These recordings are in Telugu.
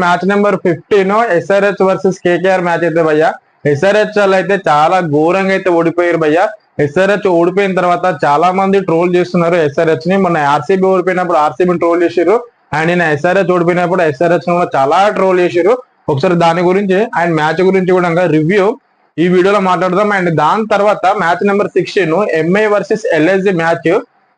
Match number 15 SRH versus KKR match అయితే భయ్యా. ఎస్ఆర్హెచ్ వాళ్ళు అయితే చాలా ఘోరంగా అయితే ఓడిపోయారు భయ్యా. ఎస్ఆర్హెచ్ ఓడిపోయిన తర్వాత చాలా మంది ట్రోల్ చేస్తున్నారు ఎస్ఆర్హెచ్ ని. మొన్న ఆర్సీబీ ఓడిపోయినప్పుడు ఆర్సీబీ ట్రోల్ చేసారు, అండ్ నేను ఎస్ఆర్హెచ్ ఓడిపోయినప్పుడు ఎస్ఆర్హెచ్ కూడా చాలా ట్రోల్ చేసారు. ఒకసారి దాని గురించి అండ్ మ్యాచ్ గురించి కూడా రివ్యూ ఈ వీడియోలో మాట్లాడదాం. అండ్ దాని తర్వాత match number 16 MI versus LSG match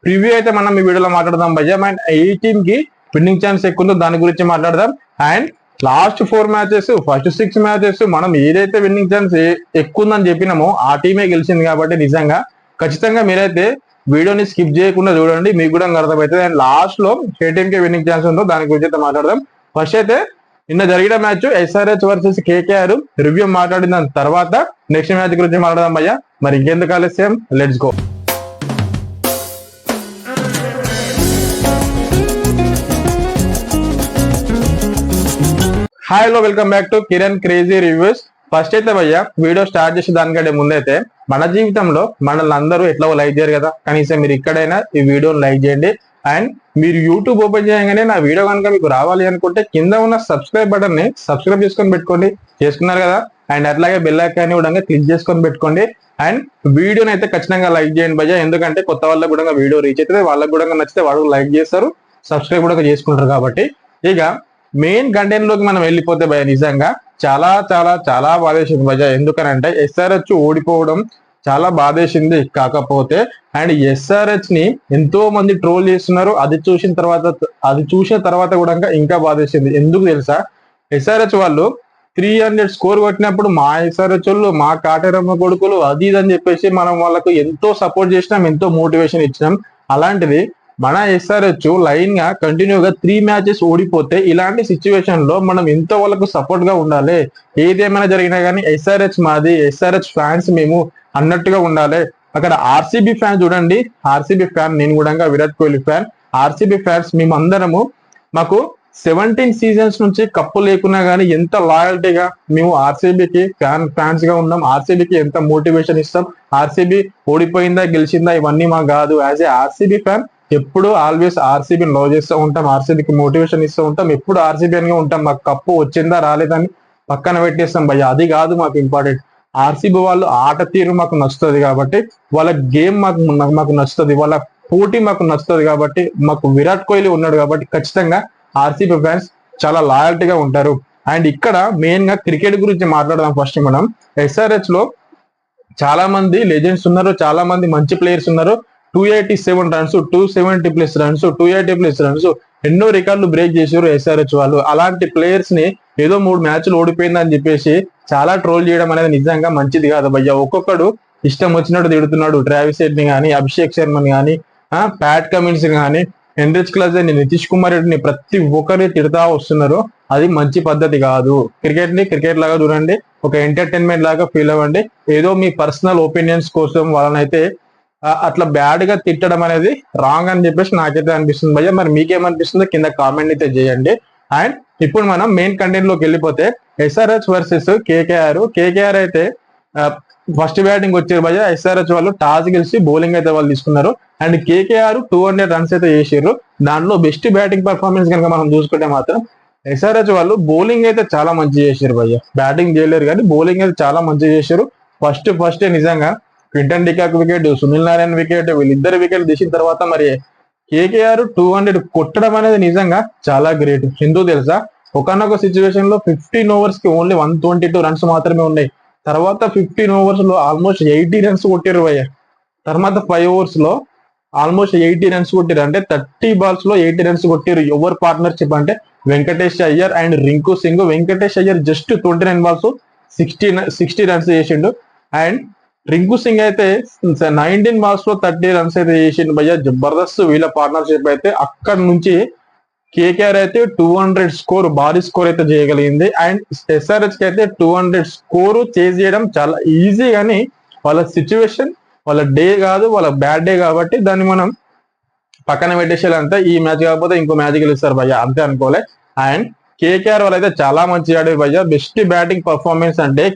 preview అయితే మనం ఈ వీడియోలో మాట్లాడదాం భయ్యా. అండ్ ఏ టీమ్ కి విన్నింగ్ ఛాన్స్ ఎక్కువ ఉందో దాని గురించి మాట్లాడదాం. And last 4 matches first 6 matches మనం ఏదైతే విన్నింగ్ ఛాన్స్ ఎక్కువ ఉందని చెప్పినామో ఆ టీమే గెలిచింది. కాబట్టి నిజంగా ఖచ్చితంగా మీరైతే వీడియోని స్కిప్ చేయకుండా చూడండి, మీకు కూడా అర్థమవుతుంది. అండ్ లాస్ట్ లో ఏ టీమ్ కి విన్నింగ్ ఛాన్స్ ఉందో దాని గురించి అయితే మాట్లాడదాం. ఫస్ట్ అయితే నిన్న జరిగిన match SRH versus KKR review మాట్లాడిన తర్వాత నెక్స్ట్ మ్యాచ్ గురించి మాట్లాడదాం భయ్యా. మరి ఇంకెందుకు ఆలస్యం, let's go. Hi hello, welcome back to Kiran crazy reviews. First అయితే భయ్యా వీడియో స్టార్ట్ చేసే దానికంటే ముందైతే మన జీవితంలో మనల్ని అందరూ ఎట్లా లైక్ చేయరు కదా, కనీసం మీరు ఇక్కడైనా ఈ వీడియోని లైక్ చేయండి. అండ్ మీరు యూట్యూబ్ ఓపెన్ చేయగానే నా వీడియో కనుక మీకు రావాలి అనుకుంటే కింద ఉన్న సబ్స్క్రైబ్ బటన్ ని సబ్స్క్రైబ్ చేసుకొని పెట్టుకోండి, చేసుకున్నారు కదా. అండ్ అట్లాగే బెల్ ఐకాన్ కూడా క్లిక్ చేసుకొని పెట్టుకోండి. అండ్ వీడియోని అయితే ఖచ్చితంగా లైక్ చేయండి భయ్యా, ఎందుకంటే కొత్త వాళ్ళకి కూడా వీడియో రీచ్ అవుతుంది, వాళ్ళకి కూడా నచ్చితే వాళ్ళు లైక్ చేస్తారు, సబ్స్క్రైబ్ కూడా చేసుకుంటారు. కాబట్టి ఇక మెయిన్ కంటెంట్ లోకి మనం వెళ్ళిపోతే భయ నిజంగా చాలా చాలా చాలా బాధేసింది భయ. ఎందుకనంటే ఎస్ఆర్హెచ్ ఓడిపోవడం చాలా బాధేసింది. కాకపోతే అండ్ ఎస్ఆర్హెచ్ ని ఎంతో మంది ట్రోల్ చేస్తున్నారు, అది చూసిన తర్వాత కూడా ఇంకా బాధేసింది. ఎందుకు తెలుసా, ఎస్ఆర్హెచ్ వాళ్ళు 300 స్కోర్ కొట్టినప్పుడు మా ఎస్ఆర్హెచ్ వాళ్ళు మా కాటేరమ్మ కొడుకులు అది ఇది అని చెప్పేసి మనం వాళ్ళకు ఎంతో సపోర్ట్ చేసినాం, ఎంతో మోటివేషన్ ఇచ్చినాం. అలాంటిది మన ఎస్ఆర్హెచ్ లైన్ గా కంటిన్యూగా 3 మ్యాచెస్ ఓడిపోతే ఇలాంటి సిచ్యువేషన్ లో మనం ఎంతో వాళ్ళకు సపోర్ట్ గా ఉండాలి. ఏదేమైనా జరిగినా కానీ ఎస్ఆర్హెచ్ మాది, ఎస్ఆర్హెచ్ ఫ్యాన్స్ మేము అన్నట్టుగా ఉండాలి. అక్కడ ఆర్సీబీ ఫ్యాన్ చూడండి, ఆర్సీబీ ఫ్యాన్, నేను కూడా Virat Kohli fan. RCB fans మేమందరము మాకు 17 సీజన్స్ నుంచి కప్పు లేకున్నా కానీ ఎంత లాయల్టీగా మేము ఆర్సీబీకి ఫ్యాన్స్ గా ఉన్నాం. ఆర్సీబీకి ఎంత మోటివేషన్ ఇస్తాం. ఆర్సీబీ ఓడిపోయిందా గెలిచిందా ఇవన్నీ మాకు కాదు. యాజ్ ఏ ఆర్సీబీ ఫ్యాన్ ఎప్పుడు ఆల్వేస్ ఆర్సీబీని లవ్ చేస్తూ ఉంటాం, ఆర్సీబీకి మోటివేషన్ ఇస్తూ ఉంటాం, ఎప్పుడు ఆర్సీబీ అని ఉంటాం. మాకు కప్పు వచ్చిందా రాలేదని పక్కన పెట్టేస్తాం భయ్య, అది కాదు మాకు ఇంపార్టెంట్. ఆర్సీబీ వాళ్ళు ఆట తీరు మాకు నచ్చుతుంది కాబట్టి, వాళ్ళ గేమ్ మాకు నచ్చుతుంది, వాళ్ళ పోటీ మాకు నచ్చుతుంది కాబట్టి, మాకు విరాట్ కోహ్లీ ఉన్నాడు కాబట్టి ఖచ్చితంగా ఆర్సీబీ ఫ్యాన్స్ చాలా లాయల్టీగా ఉంటారు. అండ్ ఇక్కడ మెయిన్ గా క్రికెట్ గురించి మాట్లాడదాం. ఫస్ట్ మనం ఎస్ఆర్హెచ్ లో చాలా మంది లెజెండ్స్ ఉన్నారు, చాలా మంది మంచి ప్లేయర్స్ ఉన్నారు. 287 రన్స్, 270+ రన్స్, 280+ రన్స్, ఎన్నో రికార్డులు బ్రేక్ చేశారు ఎస్ఆర్హెచ్ వాళ్ళు. అలాంటి ప్లేయర్స్ ని ఏదో 3 మ్యాచ్లు ఓడిపోయిందని చెప్పేసి చాలా ట్రోల్ చేయడం అనేది నిజంగా మంచిది కాదు భయ్య. ఒక్కొక్కడు ఇష్టం వచ్చినట్టు తిడుతున్నాడు. ట్రావిస్ హెడ్ ని కానీ, అభిషేక్ శర్మని కానీ, ప్యాట్ కమిన్స్ కానీ, హెన్రిచ్ క్లజ్ ని, నితీష్ కుమార్ రెడ్డిని ప్రతి ఒక్కరిని తిడతా వస్తున్నారు. అది మంచి పద్ధతి కాదు. క్రికెట్ ని క్రికెట్ లాగా చూడండి, ఒక ఎంటర్టైన్మెంట్ లాగా ఫీల్ అవ్వండి. ఏదో మీ పర్సనల్ ఒపీనియన్స్ కోసం వాళ్ళనైతే అట్లా బ్యాడ్ గా తిట్టడం అనేది రాంగ్ అని చెప్పేసి నాకైతే అనిపిస్తుంది భయ్య. మరి మీకేమనిపిస్తుందో కింద కామెంట్ అయితే చేయండి. అండ్ ఇప్పుడు మనం మెయిన్ కంటెంట్ లోకి వెళ్ళిపోతే ఎస్ఆర్హెచ్ వర్సెస్ కేకేఆర్ అయితే ఫస్ట్ బ్యాటింగ్ వచ్చారు భయ్య. ఎస్ఆర్హెచ్ వాళ్ళు టాస్ గెలిచి బౌలింగ్ అయితే వాళ్ళు తీసుకున్నారు. అండ్ కేకేఆర్ 200 రన్స్ అయితే చేసారు. దాంట్లో బెస్ట్ బ్యాటింగ్ పర్ఫార్మెన్స్ కనుక మనం చూసుకుంటే మాత్రం ఎస్ఆర్హెచ్ వాళ్ళు బౌలింగ్ అయితే చాలా మంచి చేశారు భయ్య. బ్యాటింగ్ చేయలేరు కానీ బౌలింగ్ అయితే చాలా మంచి చేశారు. ఫస్ట్ నిజంగా Quinton de Kock wicket, Sunil Narayana wicket, వీళ్ళిద్దరు వికెట్ తీసిన తర్వాత మరి కేకేఆర్ 200 కొట్టడం అనేది నిజంగా చాలా గ్రేట్. ఎందుకు తెలుసా, ఒకనొక సిచ్యువేషన్ లో 15 ఓవర్స్ కి ఓన్లీ 122 రన్స్ మాత్రమే ఉన్నాయి. తర్వాత 15 ఓవర్స్ లో ఆల్మోస్ట్ 80 రన్స్ కొట్టారు భయ్య. తర్వాత 5 ఓవర్స్ లో ఆల్మోస్ట్ 80 రన్స్ కొట్టారు. అంటే 30 బాల్స్ లో 80 రన్స్ కొట్టారు. ఎవరు పార్ట్నర్షిప్ అంటే Venkatesh Iyer and Rinku Singh. Venkatesh Iyer just 29 balls 60 runs చేసిండు. అండ్ రింకు సింగ్ అయితే 19 బాల్స్ లో 30 రన్స్ అయితే చేసిండు భయ్య. జబర్దస్త్ వీళ్ళ పార్ట్నర్షిప్ అయితే. అక్కడ నుంచి కేకేఆర్ అయితే 200 స్కోర్, భారీ స్కోర్ అయితే చేయగలిగింది. అండ్ ఎస్ఆర్హెచ్ కి అయితే 200 స్కోర్ చేజ్ చేయడం చాలా ఈజీ, కానీ వాళ్ళ సిచ్యువేషన్ వాళ్ళ డే కాదు, వాళ్ళ బ్యాడ్ డే కాబట్టి దాన్ని మనం పక్కన పెట్టేసేయాలంటే ఈ మ్యాచ్ కాకపోతే ఇంకో మ్యాచ్ గెలుస్తారు భయ్య, అంతే అనుకోలే. అండ్ కేకేఆర్ వాళ్ళైతే చాలా మంచి ఆడారు భయ్య. బెస్ట్ బ్యాటింగ్ పర్ఫార్మెన్స్ అంటే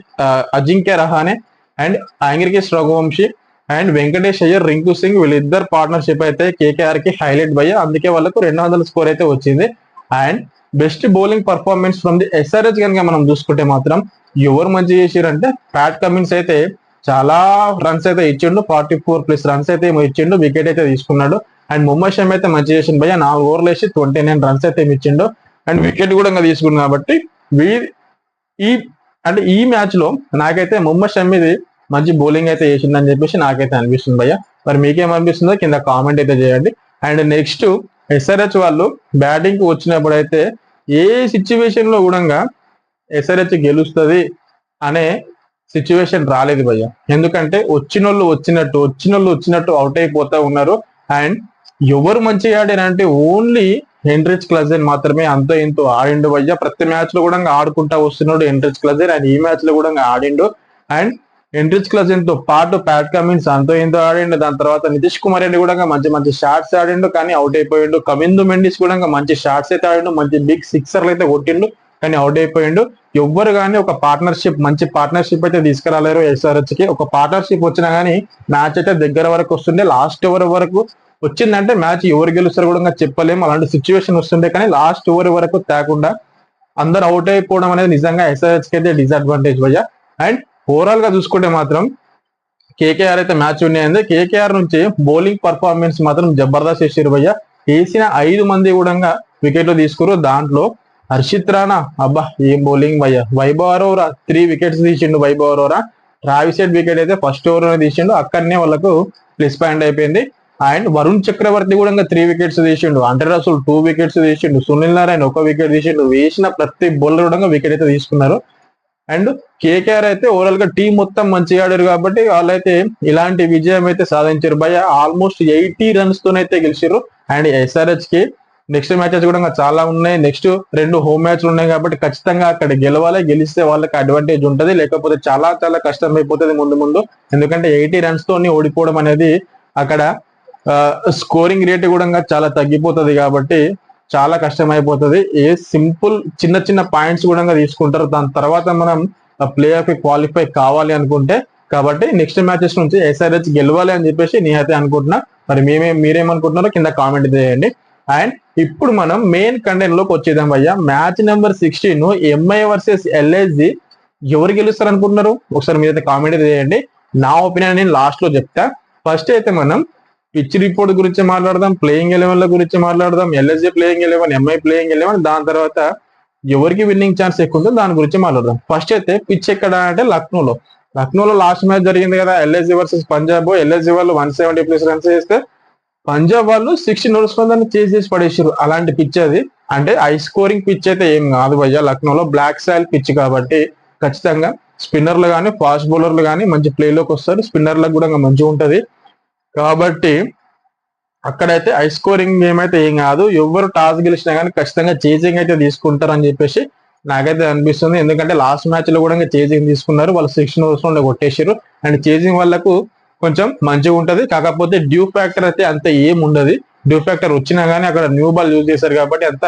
అజింక్య రహానే అండ్ యాంగ్రికేష్ రఘువంశీ అండ్ వెంకటేష్ అయ్యర్, రింకు సింగ్ వీళ్ళిద్దరు పార్ట్నర్షిప్ అయితే కేకేఆర్ కి హైలైట్ భయ్య. అందుకే వాళ్ళకు 200 స్కోర్ అయితే వచ్చింది. And best bowling performance from the SRH కనుక మనం చూసుకుంటే మాత్రం ఎవరు మంచి చేసారంటే ప్యాట్ కమిన్స్ అయితే చాలా రన్స్ అయితే ఇచ్చిండు, 44+ రన్స్ అయితే ఇచ్చిండు, వికెట్ అయితే తీసుకున్నాడు. అండ్ ముహమ్మద్ షమి అయితే మంచి చేసిండు భయ్య, 4 ఓవర్లు వేసి 29 రన్స్ అయితే ఇచ్చిండు అండ్ వికెట్ కూడా ఇంకా తీసుకున్నాడు. కాబట్టి ఈ అంటే ఈ మ్యాచ్ లో నాకైతే ముహమ్మద్ షమిది మంచి బౌలింగ్ అయితే చేసిందని చెప్పేసి నాకైతే అనిపిస్తుంది భయ్య. మరి మీకేమనిపిస్తుందో కింద కామెంట్ అయితే చేయండి. అండ్ నెక్స్ట్ ఎస్ఆర్హెచ్ వాళ్ళు బ్యాటింగ్ కి వచ్చినప్పుడు అయితే ఏ సిచ్యువేషన్ లో కూడా ఎస్ఆర్హెచ్ గెలుస్తుంది అనే సిచ్యువేషన్ రాలేదు భయ్య. ఎందుకంటే వచ్చినోళ్ళు వచ్చినట్టు అవుట్ అయిపోతా ఉన్నారు. అండ్ ఎవరు మంచిగా ఆడారంటే ఓన్లీ హెన్రిచ్ క్లజెన్ మాత్రమే అంతో ఇంతో ఆడిండు భయ్య. ప్రతి మ్యాచ్ లో కూడా ఆడుకుంటా వస్తున్నాడు హెన్రిచ్ క్లజెన్, అండ్ ఈ మ్యాచ్ లో కూడా ఆడిండు. అండ్ హెన్రిచ్ క్లజెన్ తో పాటు ప్యాట్ కమిన్స్ అంతో ఇంతో ఆడిండు. దాని తర్వాత నితీష్ కుమార్ రెడ్డి కూడా మంచి షాట్స్ ఆడిండు కానీ అవుట్ అయిపోయిండు. కమిందు మెండిస్ కూడా మంచి షాట్స్ అయితే ఆడిండు, మంచి బిగ్ సిక్సర్లు అయితే కొట్టిండు కానీ అవుట్ అయిపోయిండు. ఎవ్వరు కానీ ఒక మంచి పార్ట్నర్షిప్ అయితే తీసుకురాలేరు ఎస్ఆర్హెచ్ కి. ఒక పార్ట్నర్షిప్ వచ్చినా కానీ మ్యాచ్ అయితే దగ్గర వరకు వస్తుండే, లాస్ట్ ఓవర్ వరకు వచ్చిందంటే మ్యాచ్ ఎవరు గెలుస్తారు కూడా చెప్పలేము, అలాంటి సిచ్యువేషన్ వస్తుండే. కానీ లాస్ట్ ఓవర్ వరకు తేకుండా అందరు అవుట్ అయిపోవడం అనేది నిజంగా ఎస్ఆర్హెచ్ కి అయితే డిసడ్వాంటేజ్ భయ్య. అండ్ ఓవరాల్ గా చూసుకుంటే మాత్రం కేకేఆర్ అయితే మ్యాచ్ ఉన్నాయండి. కేకేఆర్ నుంచి బౌలింగ్ పర్ఫార్మెన్స్ మాత్రం జబర్దస్త్ చేసారు భయ్య. వేసిన 5 మంది కూడా వికెట్లు తీసుకురు. దాంట్లో హర్షిత్ రాణా అబ్బా ఏం బౌలింగ్ భయ్య. వైభవ్ అరోరా 3 వికెట్స్ తీసిండు. Vaibhav Arora Travis Head wicket అయితే ఫస్ట్ ఓవర్ లోనే తీసిండు, అక్కడనే వాళ్ళకు ప్లస్ పాయింట్ అయిపోయింది. అండ్ వరుణ్ చక్రవర్తి కూడా 3 వికెట్స్ తీసిండు. అంటే రసూల్ 2 వికెట్స్ తీసిండు. సునీల్ నారాయణ 1 వికెట్ తీసిండు. వేసిన ప్రతి బౌలర్ కూడా వికెట్ అయితే తీసుకున్నారు. అండ్ కేకేఆర్ అయితే ఓవరాల్ గా టీం మొత్తం మంచిగా ఆడారు కాబట్టి వాళ్ళైతే ఇలాంటి విజయం అయితే సాధించారు భయ్య. ఆల్మోస్ట్ 80 రన్స్ తోనైతే గెలిచారు. అండ్ ఎస్ఆర్హెచ్ కి నెక్స్ట్ మ్యాచెస్ కూడా చాలా ఉన్నాయి. నెక్స్ట్ 2 హోమ్ మ్యాచ్లు ఉన్నాయి కాబట్టి ఖచ్చితంగా అక్కడ గెలవాలి. గెలిస్తే వాళ్ళకి అడ్వాంటేజ్ ఉంటుంది, లేకపోతే చాలా కష్టం అయిపోతుంది ముందు. ఎందుకంటే 80 రన్స్ తోని ఓడిపోవడం అనేది అక్కడ స్కోరింగ్ రేట్ కూడా చాలా తగ్గిపోతుంది కాబట్టి చాలా కష్టం అయిపోతుంది. సింపుల్ చిన్న పాయింట్స్ కూడా తీసుకుంటారు. దాని తర్వాత మనం ప్లే ఆఫ్ క్వాలిఫై కావాలి అనుకుంటే. కాబట్టి నెక్స్ట్ మ్యాచెస్ నుంచి ఎస్ఆర్హెచ్ గెలవాలి అని చెప్పేసి నేనైతే అనుకుంటున్నా. మరి మీరేమనుకుంటున్నారో కింద కామెంట్ చేయండి. అండ్ ఇప్పుడు మనం మెయిన్ కంటెంట్ లోకి వచ్చేద్దాం భయ్య. Match number 16 MI versus LSG ఎవరు గెలుస్తారు అనుకుంటున్నారు ఒకసారి మీరైతే కామెంట్ చేయండి. నా ఒపీనియన్ నేను లాస్ట్ లో చెప్తా. ఫస్ట్ అయితే మనం పిచ్ రిపోర్ట్ గురించి మాట్లాడదాం, ప్లేయింగ్ 11 గురించి మాట్లాడదాం, ఎల్ఎస్జి ప్లేయింగ్ 11, ఎంఐ ప్లేయింగ్ 11, దాని తర్వాత ఎవరికి విన్నింగ్ ఛాన్స్ ఎక్కువ ఉందో దాని గురించి మాట్లాడదాం. ఫస్ట్ అయితే పిచ్ ఎక్కడ అంటే లక్నోలో లాస్ట్ మ్యాచ్ జరిగింది కదా, ఎల్ఎస్జి వర్సెస్ పంజాబ్. ఎల్ఎస్జి వాళ్ళు 170+ రన్స్ చేస్తే పంజాబ్ వాళ్ళు 16 ఓవర్స్ దాన్ని చేసి పడేసారు. అలాంటి పిచ్ అది. అంటే హై స్కోరింగ్ పిచ్ అయితే ఏం కాదు భయ్య. లక్నోలో బ్లాక్ సాయిల్ పిచ్ కాబట్టి ఖచ్చితంగా స్పిన్నర్లు కానీ ఫాస్ట్ బౌలర్లు కానీ మంచి ప్లేలోకి వస్తారు. స్పిన్నర్లకు కూడా మంచిగా ఉంటది కాబట్టి అక్కడైతే హై స్కోరింగ్ గేమ్ అయితే ఏం కాదు. ఎవరు టాస్ గెలిచినా కానీ ఖచ్చితంగా చేజింగ్ అయితే తీసుకుంటారు అని చెప్పేసి నాకైతే అనిపిస్తుంది. ఎందుకంటే లాస్ట్ మ్యాచ్ లో కూడా చేజింగ్ తీసుకున్నారు, వాళ్ళు 16 ఓవర్స్ లో కొట్టేసారు. అండ్ చేజింగ్ వాళ్ళకు కొంచెం మంచిగా ఉంటది. కాకపోతే డ్యూ ఫ్యాక్టర్ అయితే అంత ఏం ఉండదు. డ్యూ ఫ్యాక్టర్ వచ్చినా కానీ అక్కడ న్యూ బాల్ యూజ్ చేశారు కాబట్టి అంత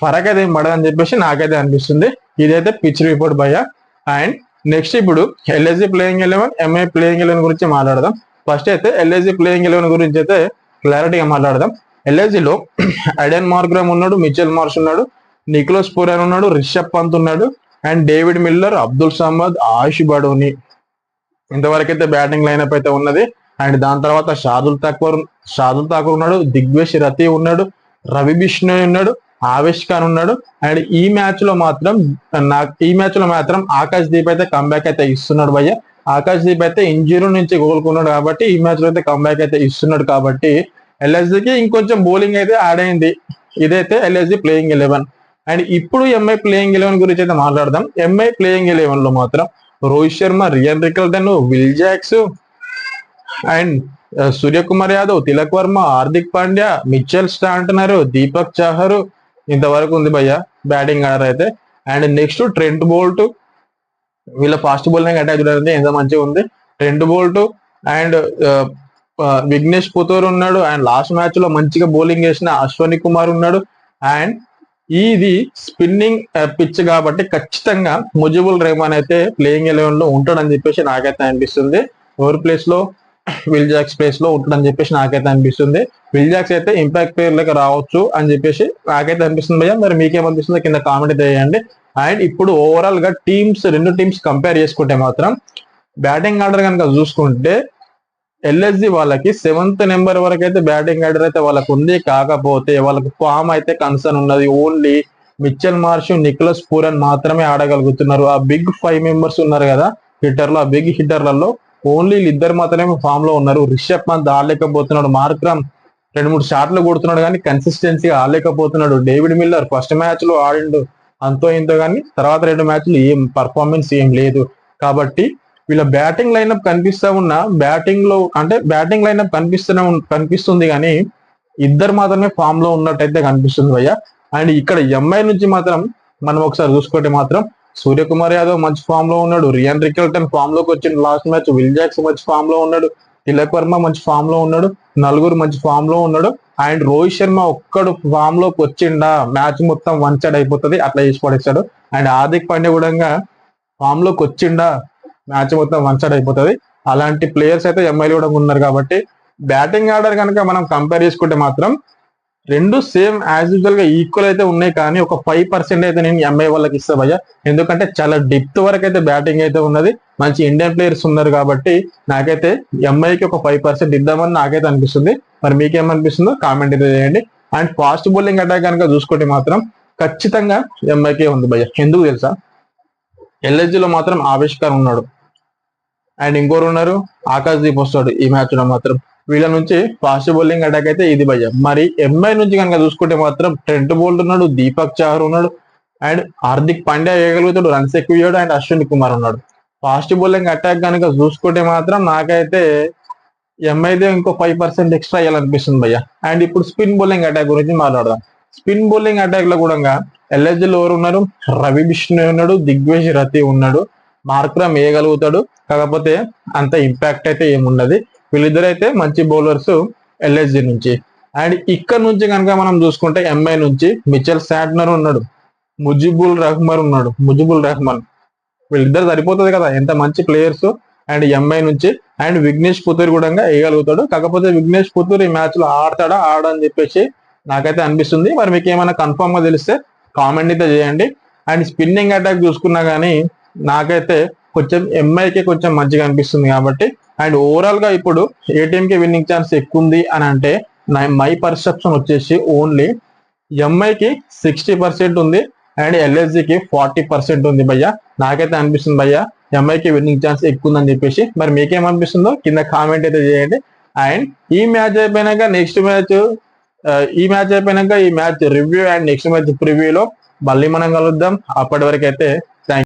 ఫరక్ అయితే ఏం పడదని చెప్పేసి నాకైతే అనిపిస్తుంది. ఇదైతే పిచ్ రిపోర్ట్ భయ్య. అండ్ నెక్స్ట్ ఇప్పుడు ఎల్ఎస్జి ప్లేయింగ్ 11, ఎంఐ ప్లేయింగ్ 11 గురించి మాట్లాడదాం. ఫస్ట్ అయితే ఎల్ఎస్జి ప్లేయింగ్ 11 గురించి అయితే క్లారిటీగా మాట్లాడదాం. ఎల్ఎస్జిలో ఐడెన్ మార్గ్రామ్ ఉన్నాడు, మిచెల్ మార్ష్ ఉన్నాడు, నికోలస్ పూరన్ ఉన్నాడు, రిషబ్ పంత్ ఉన్నాడు, and David Miller, Abdul Samad, Ayush Badoni. ఇంతవరకైతే బ్యాటింగ్ లైనప్ అయితే ఉన్నది. అండ్ దాని తర్వాత షాదుల్ ఠాకూర్ ఉన్నాడు, దిగ్వేష్ రతి ఉన్నాడు, రవి బిష్ణోయ్ ఉన్నాడు, ఆవేష్ ఖాన్ ఉన్నాడు. అండ్ ఈ మ్యాచ్ లో మాత్రం ఆకాష్ దీప్ అయితే కంబ్యాక్ అయితే ఇస్తున్నాడు భయ్య. ఆకాష్ దీప్ అయితే ఇంజురీ నుంచి కోలుకున్నాడు కాబట్టి ఈ మ్యాచ్ లో అయితే కంబ్యాక్ అయితే ఇస్తున్నాడు. కాబట్టి ఎల్ఎస్జికి ఇంకొంచెం బౌలింగ్ అయితే యాడ్ అయింది. ఇదైతే ఎల్ఎస్జి ప్లేయింగ్ 11. అండ్ ఇప్పుడు ఎంఐ ప్లేయింగ్ 11 గురించి అయితే మాట్లాడదాం. ఎంఐ ప్లేయింగ్ 11 లో మాత్రం Rohit Sharma, Ryan Rickelton, Will Jacks, and Suryakumar Yadav, Tilak Varma, Hardik Pandya, Mitchell Santner, Deepak Chahar ఇంతవరకు ఉంది భయ్య బ్యాటింగ్ ఆర్డర్ అయితే. అండ్ నెక్స్ట్ ట్రెంట్ బోల్ట్, వీళ్ళ ఫాస్ట్ బౌలింగ్ అటాక్ చూడాలంటే ఎంత మంచిగా ఉంది. Trent Boult and Vignesh Puthur ఉన్నాడు. అండ్ లాస్ట్ మ్యాచ్ లో మంచిగా బౌలింగ్ చేసిన అశ్వని కుమార్ ఉన్నాడు. అండ్ ఇది స్పిన్నింగ్ పిచ్ కాబట్టి ఖచ్చితంగా ముజిబుల్ రెహమాన్ అయితే ప్లేయింగ్ 11 లో ఉంటాడని చెప్పేసి నాకైతే అనిపిస్తుంది. ఎవరి ప్లేస్ లో విల్ జాక్స్ ప్లేస్ లో ఉంటాడని చెప్పేసి నాకైతే అనిపిస్తుంది. విల్ జాక్స్ అయితే ఇంపాక్ట్ ప్లేయర్ లెక్క రావచ్చు అని చెప్పేసి నాకైతే అనిపిస్తుంది భయ్య. మరి మీకేమనిపిస్తుందో కింద కామెంట్ అయితే చేయండి. అండ్ ఇప్పుడు ఓవరాల్ గా రెండు టీమ్స్ కంపేర్ చేసుకుంటే మాత్రం బ్యాటింగ్ ఆర్డర్ కనుక చూసుకుంటే ఎల్ఎస్జి వాళ్ళకి 7th నెంబర్ వరకు అయితే బ్యాటింగ్ ఆర్డర్ అయితే వాళ్ళకు ఉంది. కాకపోతే వాళ్ళకి ఫామ్ అయితే కన్సర్న్ ఉన్నది. Only Mitchell Marsh, Nicholas Pooran మాత్రమే ఆడగలుగుతున్నారు. ఆ బిగ్ 5 మెంబర్స్ ఉన్నారు కదా హిట్టర్లు, ఆ బిగ్ హిట్టర్లలో ఓన్లీ ఇద్దరు మాత్రమే ఫామ్ లో ఉన్నారు. రిషబ్ పంత్ ఆడలేకపోతున్నాడు. మార్క్రమ్ 2-3 షాట్లు కొడుతున్నాడు కానీ కన్సిస్టెన్సీగా ఆడలేకపోతున్నాడు. డేవిడ్ మిల్లర్ ఫస్ట్ మ్యాచ్ లో ఆడిండు అంతో ఇంతో కానీ తర్వాత 2 మ్యాచ్లు ఏం పర్ఫార్మెన్స్ ఏం లేదు. కాబట్టి వీళ్ళ బ్యాటింగ్ లైనప్ కనిపిస్తా ఉన్నా బ్యాటింగ్ లైనప్ కనిపిస్తుంది కానీ ఇద్దరు మాత్రమే ఫామ్ లో ఉన్నట్టయితే కనిపిస్తుంది భయ్య. అండ్ ఇక్కడ ఎంఐ నుంచి మాత్రం మనం ఒకసారి చూసుకుంటే మాత్రం సూర్యకుమార్ యాదవ్ మంచి ఫామ్ లో ఉన్నాడు. రియాన్ రికెల్టన్ ఫామ్ లోకి వచ్చిన లాస్ట్ మ్యాచ్. విల్ జాక్స్ మంచి ఫామ్ లో ఉన్నాడు. తిలక్ వర్మ మంచి ఫామ్ లో ఉన్నాడు. నలుగురు మంచి ఫామ్ లో ఉన్నాడు. అండ్ రోహిత్ శర్మ ఒక్కడు ఫామ్ లోకి వచ్చిండా మ్యాచ్ మొత్తం వన్ సైడ్ అయిపోతుంది, అట్లా చేసి పడేస్తాడు. అండ్ హార్దిక్ పాండ్యా కూడా ఫామ్ లోకి వచ్చిండా మ్యాచ్ మొత్తం వన్ సైడ్ అయిపోతుంది. అలాంటి ప్లేయర్స్ అయితే ఎంఐలో కూడా ఉన్నారు. కాబట్టి బ్యాటింగ్ ఆర్డర్ కనుక మనం కంపేర్ చేసుకుంటే మాత్రం రెండు సేమ్ యాజ్ యూజువల్ గా ఈక్వల్ అయితే ఉన్నాయి. కానీ ఒక 5% అయితే నేను ఎంఐ వాళ్ళకి ఇస్తా భయ్య. ఎందుకంటే చాలా డెప్త్ వరకు అయితే బ్యాటింగ్ అయితే ఉన్నది. మంచి ఇండియన్ ప్లేయర్స్ ఉన్నారు కాబట్టి నాకైతే ఎంఐకి ఒక 5% ఇద్దామని నాకైతే అనిపిస్తుంది. మరి మీకేమనిపిస్తుందో కామెంట్ అయితే చేయండి. అండ్ ఫాస్ట్ బౌలింగ్ అటాక్ కనుక చూసుకుంటే మాత్రం ఖచ్చితంగా ఎంఐకే ఉంది భయ్య. ఎందుకు తెలుసా? ఎల్ఎస్జీలో మాత్రం ఆవిష్కార్ ఉన్నాడు. అండ్ ఇంకోరు ఉన్నారు ఆకాశ్దీప్ వస్తాడు ఈ మ్యాచ్ లో మాత్రం. వీళ్ళ నుంచి ఫాస్ట్ బౌలింగ్ అటాక్ అయితే ఇది భయ్య. మరి ఎంఐ నుంచి కనుక చూసుకుంటే మాత్రం ట్రెంట్ బోల్ట్ ఉన్నాడు, దీపక్ చాహర్ ఉన్నాడు, అండ్ హార్దిక్ పాండ్యా వేయగలుగుతాడు, రన్స్ ఎక్కువ ఇయ్యాడు, అండ్ అశ్విన్ కుమార్ ఉన్నాడు. ఫాస్ట్ బౌలింగ్ అటాక్ కనుక చూసుకుంటే మాత్రం నాకైతే ఎంఐదే ఇంకో 5% ఎక్స్ట్రా అయ్యాలనిపిస్తుంది భయ్య. అండ్ ఇప్పుడు స్పిన్ బౌలింగ్ అటాక్ గురించి మాట్లాడదాం. స్పిన్ బౌలింగ్ అటాక్ లో కూడా ఎల్ఎస్జీలో ఎవరు ఉన్నారు? రవి బిష్ణు ఉన్నాడు, దిగ్వేష్ రతి ఉన్నాడు. మార్క్రమ్ వేయగలుగుతాడు, కాకపోతే అంత ఇంపాక్ట్ అయితే ఏమున్నది. వీళ్ళిద్దరైతే మంచి బౌలర్స్ ఎల్ఎస్జి నుంచి. అండ్ ఇక్కడ నుంచి కనుక మనం చూసుకుంటే ఎంఐ నుంచి మిచెల్ శాంట్నర్ ఉన్నాడు, ముజిబుల్ రహమాన్ వీళ్ళిద్దరు సరిపోతుంది కదా, ఎంత మంచి ప్లేయర్స్. అండ్ ఎంఐ నుంచి అండ్ విఘ్నేష్ పుత్తూర్ కూడా వేయగలుగుతాడు. కాకపోతే విఘ్నేష్ పుత్తూర్ ఈ మ్యాచ్ లో ఆడని చెప్పేసి నాకైతే అనిపిస్తుంది. మరి మీకు ఏమైనా కన్ఫర్మ్ గా తెలిస్తే కామెంట్ అయితే చేయండి. అండ్ స్పిన్నింగ్ అటాక్ చూసుకున్నా కానీ నాకైతే కొంచెం ఎంఐకి కొంచెం మంచిగా అనిపిస్తుంది కాబట్టి. అండ్ ఓవరాల్ గా ఇప్పుడు ఏ టీమ్ కి విన్నింగ్ ఛాన్స్ ఎక్కువ ఉంది అని అంటే మై పర్సెప్షన్ వచ్చేసి ఓన్లీ ఎంఐకి 60% ఉంది అండ్ ఎల్ఎస్జికి 40% ఉంది భయ్య. నాకైతే అనిపిస్తుంది భయ్య ఎంఐకి విన్నింగ్ ఛాన్స్ ఎక్కువ ఉందని చెప్పేసి. మరి మీకేమనిపిస్తుందో కింద కామెంట్ అయితే చేయండి. అండ్ ఈ మ్యాచ్ అయిపోయినాక ఈ match review and next match ప్రివ్యూలో మళ్ళీ మనం కలుద్దాం. అప్పటి వరకు అయితే